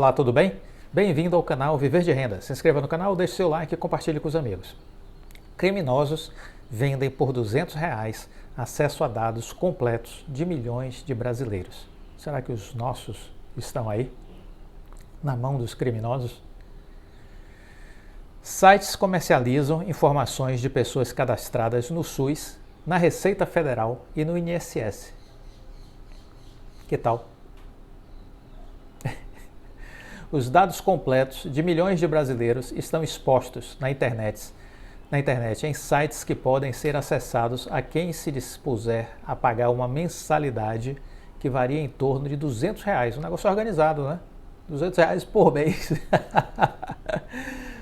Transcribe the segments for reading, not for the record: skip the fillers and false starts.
Olá, tudo bem? Bem-vindo ao canal Viver de Renda. Se inscreva no canal, deixe seu like e compartilhe com os amigos. Criminosos vendem por R$ 200 acesso a dados completos de milhões de brasileiros. Será que os nossos estão aí? Na mão dos criminosos? Sites comercializam informações de pessoas cadastradas no SUS, na Receita Federal e no INSS. Que tal? Os dados completos de milhões de brasileiros estão expostos na internet em sites que podem ser acessados a quem se dispuser a pagar uma mensalidade que varia em torno de R$ 200. Um negócio organizado, né? R$ 200 por mês.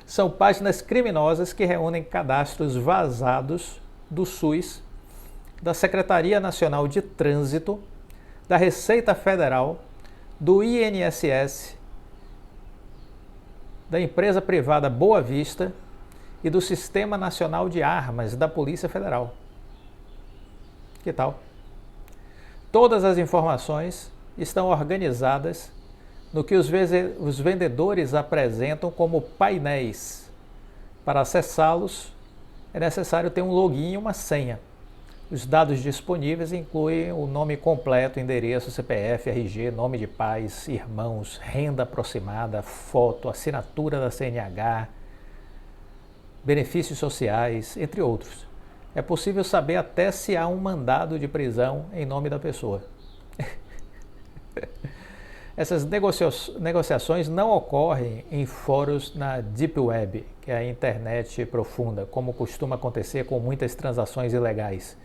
São páginas criminosas que reúnem cadastros vazados do SUS, da Secretaria Nacional de Trânsito, da Receita Federal, do INSS, da empresa privada Boa Vista e do Sistema Nacional de Armas da Polícia Federal. Que tal? Todas as informações estão organizadas no que os vendedores apresentam como painéis. Para acessá-los, é necessário ter um login e uma senha. Os dados disponíveis incluem o nome completo, endereço, CPF, RG, nome de pais, irmãos, renda aproximada, foto, assinatura da CNH, benefícios sociais, entre outros. É possível saber até se há um mandado de prisão em nome da pessoa. Essas negociações não ocorrem em fóruns na Deep Web, que é a internet profunda, como costuma acontecer com muitas transações ilegais.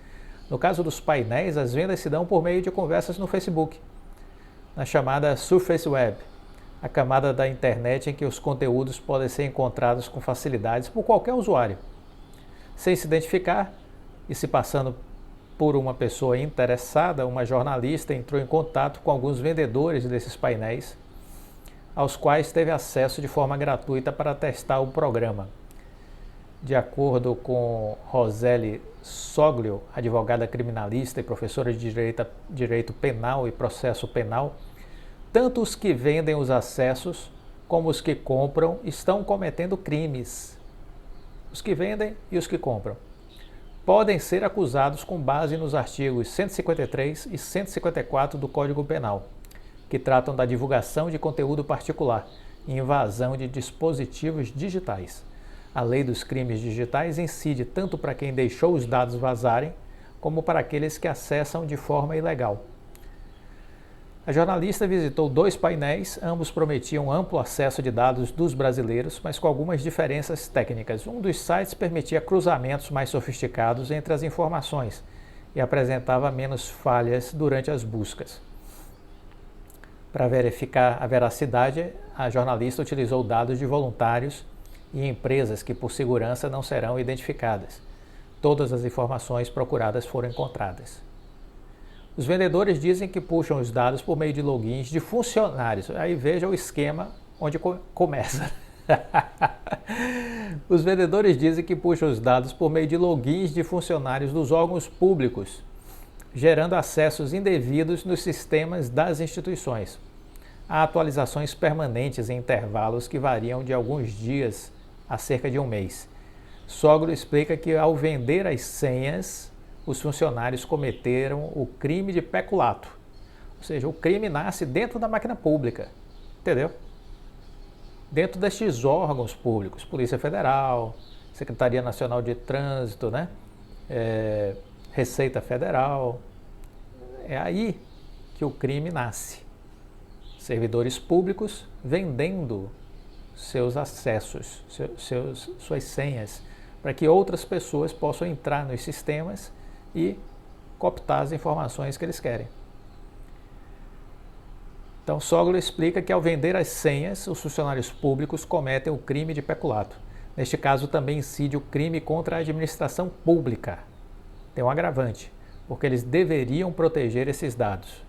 No caso dos painéis, as vendas se dão por meio de conversas no Facebook, na chamada Surface Web, a camada da internet em que os conteúdos podem ser encontrados com facilidades por qualquer usuário. Sem se identificar e se passando por uma pessoa interessada, uma jornalista entrou em contato com alguns vendedores desses painéis, aos quais teve acesso de forma gratuita para testar o programa. De acordo com Roseli Soglio, advogada criminalista e professora de Direito Penal e Processo Penal, tanto os que vendem os acessos como os que compram estão cometendo crimes. Os que vendem e os que compram podem ser acusados com base nos artigos 153 e 154 do Código Penal, que tratam da divulgação de conteúdo particular e invasão de dispositivos digitais. A lei dos crimes digitais incide tanto para quem deixou os dados vazarem, como para aqueles que acessam de forma ilegal. A jornalista visitou 2 painéis, ambos prometiam amplo acesso de dados dos brasileiros, mas com algumas diferenças técnicas. Um dos sites permitia cruzamentos mais sofisticados entre as informações e apresentava menos falhas durante as buscas. Para verificar a veracidade, a jornalista utilizou dados de voluntários e empresas que, por segurança, não serão identificadas. Todas as informações procuradas foram encontradas. Os vendedores dizem que puxam os dados por meio de logins de funcionários. Aí veja o esquema onde começa. Os vendedores dizem que puxam os dados por meio de logins de funcionários dos órgãos públicos, gerando acessos indevidos nos sistemas das instituições. Há atualizações permanentes em intervalos que variam de alguns dias a cerca de um mês. Sogro explica que, ao vender as senhas, os funcionários cometeram o crime de peculato. Ou seja, o crime nasce dentro da máquina pública, entendeu? Dentro destes órgãos públicos, Polícia Federal, Secretaria Nacional de Trânsito, né? Receita Federal. É aí que o crime nasce. Servidores públicos vendendo seus acessos, suas senhas, para que outras pessoas possam entrar nos sistemas e cooptar as informações que eles querem. Então, Soglo explica que, ao vender as senhas, os funcionários públicos cometem o crime de peculato. Neste caso, também incide o crime contra a administração pública. Tem um agravante, porque eles deveriam proteger esses dados.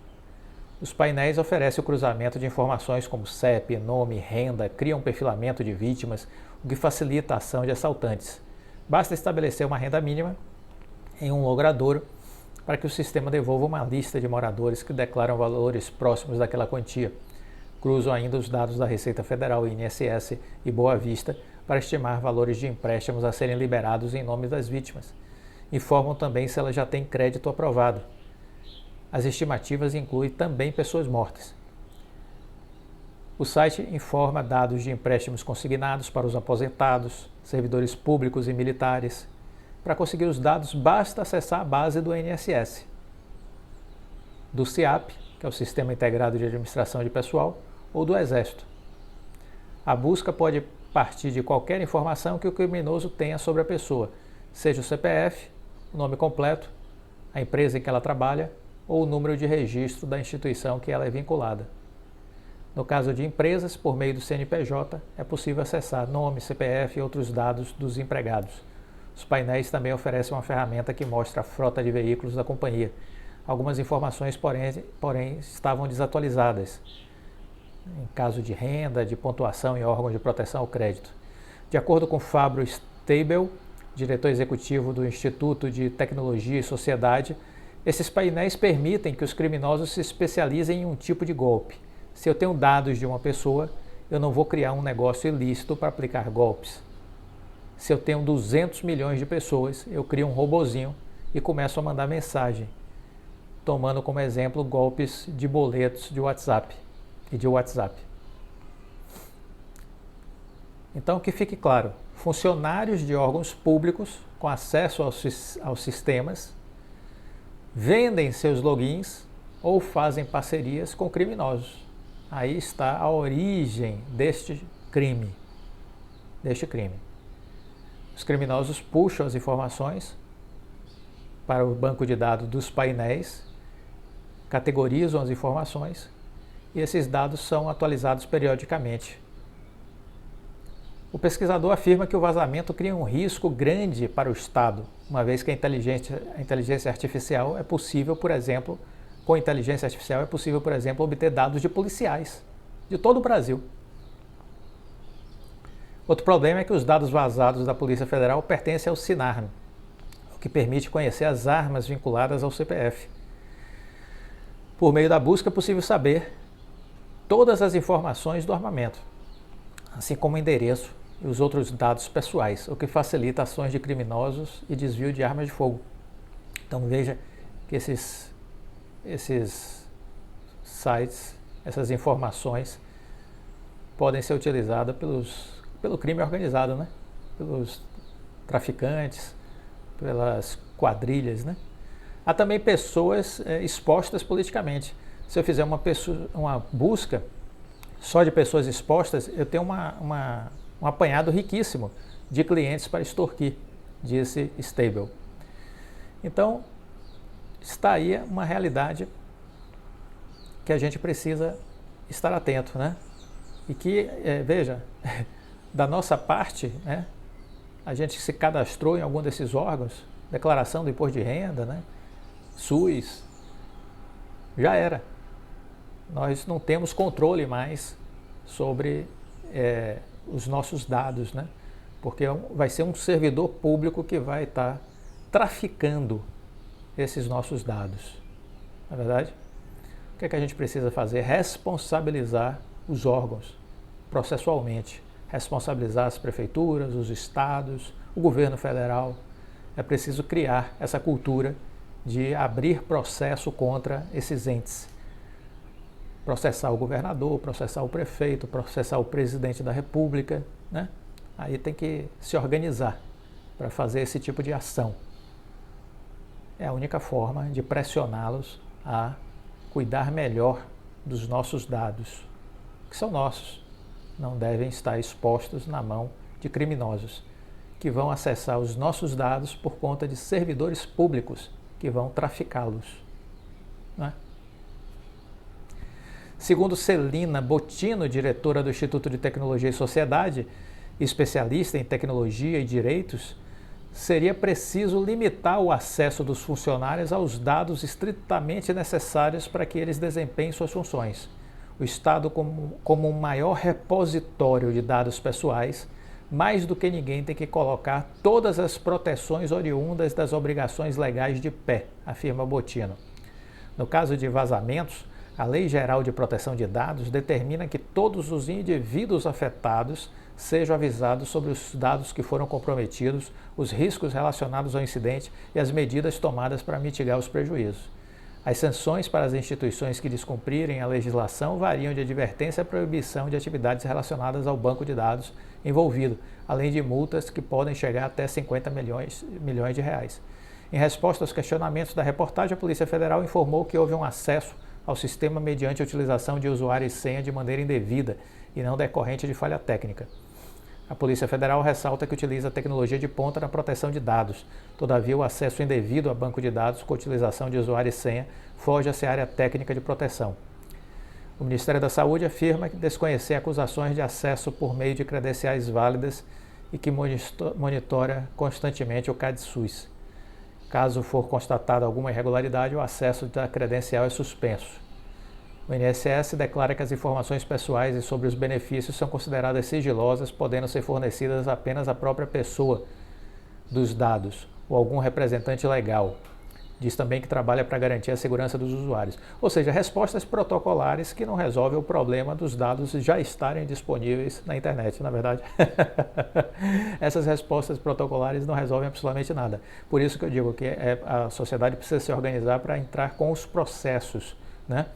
Os painéis oferecem o cruzamento de informações como CEP, nome, renda, criam um perfilamento de vítimas, o que facilita a ação de assaltantes. Basta estabelecer uma renda mínima em um logradouro para que o sistema devolva uma lista de moradores que declaram valores próximos daquela quantia. cruzam ainda os dados da Receita Federal, INSS e Boa Vista para estimar valores de empréstimos a serem liberados em nome das vítimas. Informam também se ela já tem crédito aprovado. As estimativas incluem também pessoas mortas. O site informa dados de empréstimos consignados para os aposentados, servidores públicos e militares. Para conseguir os dados, basta acessar a base do INSS, do SIAP, que é o Sistema Integrado de Administração de Pessoal, ou do Exército. A busca pode partir de qualquer informação que o criminoso tenha sobre a pessoa, seja o CPF, o nome completo, a empresa em que ela trabalha ou o número de registro da instituição que ela é vinculada. No caso de empresas, por meio do CNPJ, é possível acessar nome, CPF e outros dados dos empregados. Os painéis também oferecem uma ferramenta que mostra a frota de veículos da companhia. Algumas informações, porém estavam desatualizadas, em caso de renda, de pontuação em órgãos de proteção ao crédito. De acordo com Fabio Stabile, diretor executivo do Instituto de Tecnologia e Sociedade, esses painéis permitem que os criminosos se especializem em um tipo de golpe. Se eu tenho dados de uma pessoa, eu não vou criar um negócio ilícito para aplicar golpes. Se eu tenho 200 milhões de pessoas, eu crio um robozinho e começo a mandar mensagem, tomando como exemplo golpes de boletos de WhatsApp e de WhatsApp. Então, que fique claro, funcionários de órgãos públicos com acesso aos sistemas vendem seus logins ou fazem parcerias com criminosos. Aí está a origem deste crime. Os criminosos puxam as informações para o banco de dados dos painéis, categorizam as informações e esses dados são atualizados periodicamente. O pesquisador afirma que o vazamento cria um risco grande para o Estado, uma vez que a inteligência artificial é possível, por exemplo, obter dados de policiais de todo o Brasil. Outro problema é que os dados vazados da Polícia Federal pertencem ao SINARM, o que permite conhecer as armas vinculadas ao CPF. Por meio da busca é possível saber todas as informações do armamento, assim como o endereço e os outros dados pessoais, o que facilita ações de criminosos e desvio de armas de fogo. Então veja que esses sites, essas informações podem ser utilizadas pelo crime organizado, né? Pelos traficantes, pelas quadrilhas, né? Há também pessoas expostas politicamente. Se eu fizer uma busca só de pessoas expostas, eu tenho um apanhado riquíssimo de clientes para extorquir, disse Stabile. Então, está aí uma realidade que a gente precisa estar atento, né? E que, veja, da nossa parte, né, a gente se cadastrou em algum desses órgãos, declaração do imposto de renda, né, SUS, já era. Nós não temos controle mais sobre os nossos dados, né? Porque vai ser um servidor público que vai estar traficando esses nossos dados. Não é verdade? O que é que a gente precisa fazer? Responsabilizar os órgãos processualmente. Responsabilizar as prefeituras, os estados, o governo federal. É preciso criar essa cultura de abrir processo contra esses entes. Processar o governador, processar o prefeito, processar o presidente da república, né? Aí tem que se organizar para fazer esse tipo de ação. É a única forma de pressioná-los a cuidar melhor dos nossos dados, que são nossos. Não devem estar expostos na mão de criminosos, que vão acessar os nossos dados por conta de servidores públicos que vão traficá-los, né? Segundo Celina Bottino, diretora do Instituto de Tecnologia e Sociedade, especialista em tecnologia e direitos, seria preciso limitar o acesso dos funcionários aos dados estritamente necessários para que eles desempenhem suas funções. O Estado, como um maior repositório de dados pessoais, mais do que ninguém tem que colocar todas as proteções oriundas das obrigações legais de pé, afirma Bottino. No caso de vazamentos, A Lei Geral de Proteção de Dados determina que todos os indivíduos afetados sejam avisados sobre os dados que foram comprometidos, os riscos relacionados ao incidente e as medidas tomadas para mitigar os prejuízos. As sanções para as instituições que descumprirem a legislação variam de advertência a proibição de atividades relacionadas ao banco de dados envolvido, além de multas que podem chegar até 50 milhões de reais. Em resposta aos questionamentos da reportagem, a Polícia Federal informou que houve um acesso ao sistema mediante a utilização de usuário e senha de maneira indevida e não decorrente de falha técnica. A Polícia Federal ressalta que utiliza tecnologia de ponta na proteção de dados. Todavia, o acesso indevido a banco de dados com utilização de usuário e senha foge a essa área técnica de proteção. O Ministério da Saúde afirma que desconhecer acusações de acesso por meio de credenciais válidas e que monitora constantemente o CadSUS. Caso for constatada alguma irregularidade, o acesso da credencial é suspenso. O INSS declara que as informações pessoais e sobre os benefícios são consideradas sigilosas, podendo ser fornecidas apenas à própria pessoa dos dados ou algum representante legal. Diz também que trabalha para garantir a segurança dos usuários. Ou seja, respostas protocolares que não resolvem o problema dos dados já estarem disponíveis na internet, na verdade. Essas respostas protocolares não resolvem absolutamente nada. Por isso que eu digo que a sociedade precisa se organizar para entrar com os processos, né,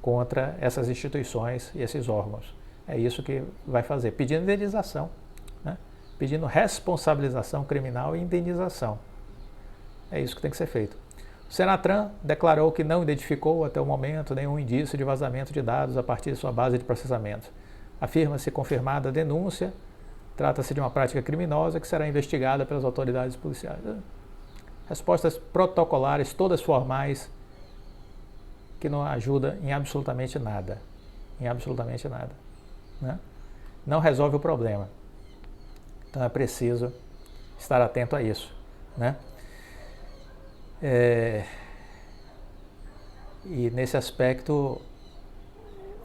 contra essas instituições e esses órgãos. É isso que vai fazer, pedindo indenização, né? Pedindo responsabilização criminal e indenização. É isso que tem que ser feito. O Senatran declarou que não identificou até o momento nenhum indício de vazamento de dados a partir de sua base de processamento. Afirma-se confirmada a denúncia, trata-se de uma prática criminosa que será investigada pelas autoridades policiais. Respostas protocolares, todas formais, que não ajuda em absolutamente nada. Em absolutamente nada. Né? Não resolve o problema. Então é preciso estar atento a isso. Né? E nesse aspecto,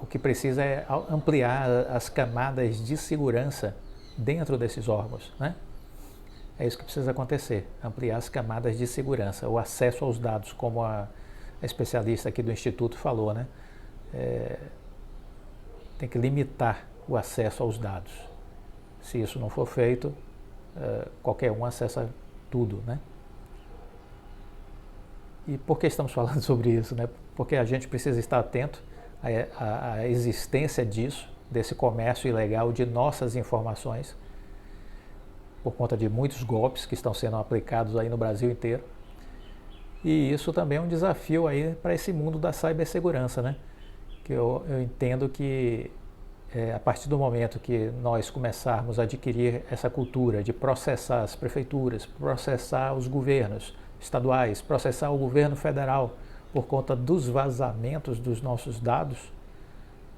o que precisa é ampliar as camadas de segurança dentro desses órgãos. Né? É isso que precisa acontecer, ampliar as camadas de segurança, o acesso aos dados, como a especialista aqui do Instituto falou, né? Tem que limitar o acesso aos dados. Se isso não for feito, qualquer um acessa tudo, né? E por que estamos falando sobre isso, né? Porque a gente precisa estar atento à existência disso, desse comércio ilegal de nossas informações, por conta de muitos golpes que estão sendo aplicados aí no Brasil inteiro. E isso também é um desafio aí para esse mundo da cibersegurança, né? Que eu entendo que a partir do momento que nós começarmos a adquirir essa cultura de processar as prefeituras, processar os governos estaduais, processar o governo federal por conta dos vazamentos dos nossos dados,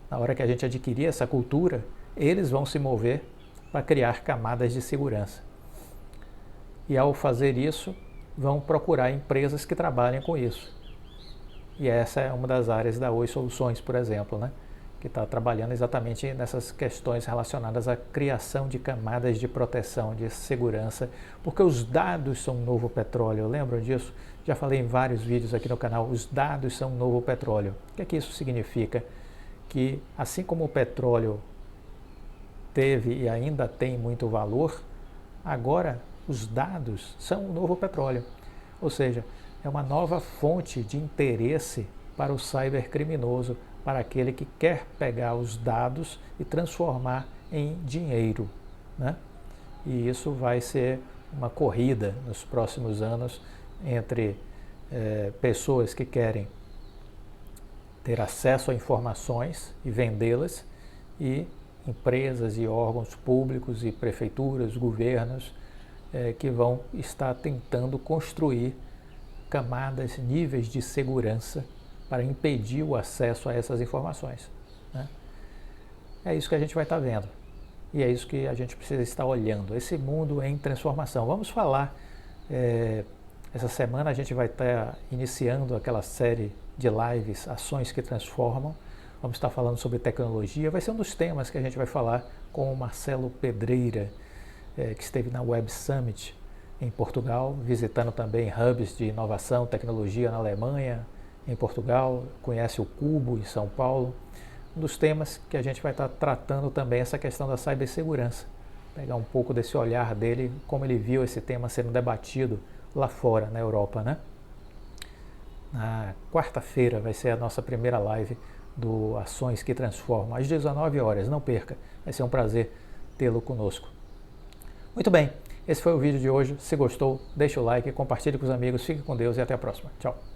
na hora que a gente adquirir essa cultura, eles vão se mover para criar camadas de segurança. E ao fazer isso, vão procurar empresas que trabalhem com isso. E essa é uma das áreas da Oi Soluções, por exemplo, né? Que está trabalhando exatamente nessas questões relacionadas à criação de camadas de proteção, de segurança, porque os dados são um novo petróleo, lembram disso? Já falei em vários vídeos aqui no canal, os dados são um novo petróleo. O que é que isso significa? Que assim como o petróleo teve e ainda tem muito valor, agora os dados são o novo petróleo, ou seja, é uma nova fonte de interesse para o cybercriminoso, para aquele que quer pegar os dados e transformar em dinheiro, né? E isso vai ser uma corrida nos próximos anos entre pessoas que querem ter acesso a informações e vendê-las e empresas e órgãos públicos e prefeituras, governos, que vão estar tentando construir camadas, níveis de segurança para impedir o acesso a essas informações. Né? É isso que a gente vai estar vendo. E é isso que a gente precisa estar olhando. Esse mundo em transformação. Vamos falar, essa semana a gente vai estar iniciando aquela série de lives, Ações que Transformam. Vamos estar falando sobre tecnologia. Vai ser um dos temas que a gente vai falar com o Marcelo Pedreira, que esteve na Web Summit em Portugal, visitando também hubs de inovação, tecnologia na Alemanha em Portugal, conhece o Cubo em São Paulo. Um dos temas que a gente vai estar tratando também é essa questão da cibersegurança. Pegar um pouco desse olhar dele, como ele viu esse tema sendo debatido lá fora, na Europa, né? Na quarta-feira vai ser a nossa primeira live do Ações que Transformam, às 19 horas, não perca. Vai ser um prazer tê-lo conosco. Muito bem, esse foi o vídeo de hoje. Se gostou, deixa o like, compartilhe com os amigos, fique com Deus e até a próxima. Tchau.